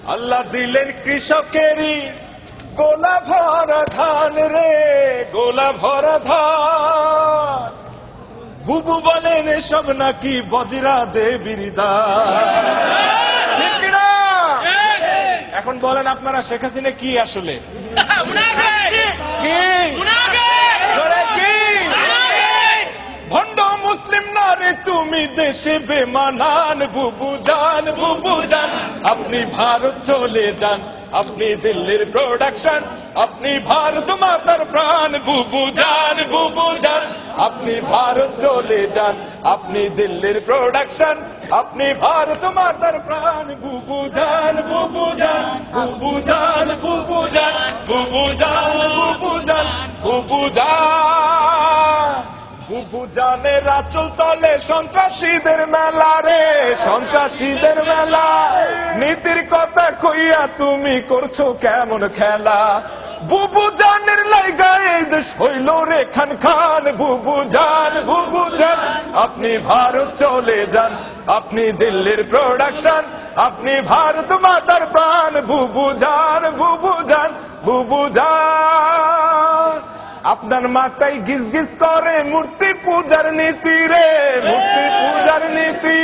আল্লাহ দিলেন কৃষকেরই গোলা ভরা ধান রে, গোলা ভরা ধান। বুবু বলেন এসব নাকি বজরা দেবীর দান। ঠিক না? এখন বলেন আপনারা শেখ হাসিনা কি আসলে? কি জোরে কি? ভণ্ড মুসলিম না রে তুমি দেশে বেমানান। বুবু জান, বুবু জান, আপনি ভারত চলে যান, আপনি দিল্লির প্রোডাকশন, আপনি ভারত মাতার প্রাণ। বুবু জান, বুবু জান, আপনি ভারত চলে যান, আপনি দিল্লির প্রোডাকশন, আপনি ভারত মাতার প্রাণ। বুবু জান, বুবু জান, বুবু জান, বুবু জান, বুবু জান, বুবু জান, বুবু জান। বুবু জানের আঁচল তলে সন্ত্রাসীদের মেলা রে, সন্ত্রাসীদের মেলা। নীতির কথা কইয়া তুমি করছো কেমন খেলা? বুবু জানের লাইগা এই দেশ হইল রে খান খান। বুবু জান, বুবু জান, আপনি ভারত চলে যান, আপনি দিল্লির প্রোডাকশন, আপনি ভারত মাতার প্রাণ। বুবু জান, বুবু জান, বুবু জান। আপনার মাথায় গিজ গিজ করে মূর্তি পূজার নীতি রে, মূর্তি পূজার নীতি।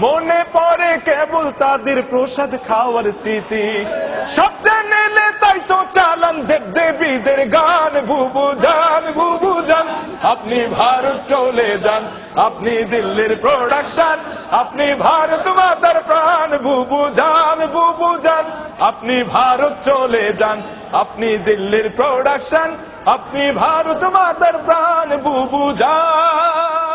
মনে পড়ে কেবল তাদের প্রসাদ খাওয়ার স্মৃতি। সব চ্যানেলে তাই তো চালান দেব দেবীদের গান। বুবু জান, বুবু জান, আপনি ভারত চলে যান, আপনি দিল্লির প্রোডাকশন, আপনি ভারত মাতার প্রাণ। বুবু জান, বুবু জান, আপনি ভারত চলে যান, আপনি দিল্লির প্রোডাকশন, আপনি ভারত মাতার প্রাণ। বুবু জান।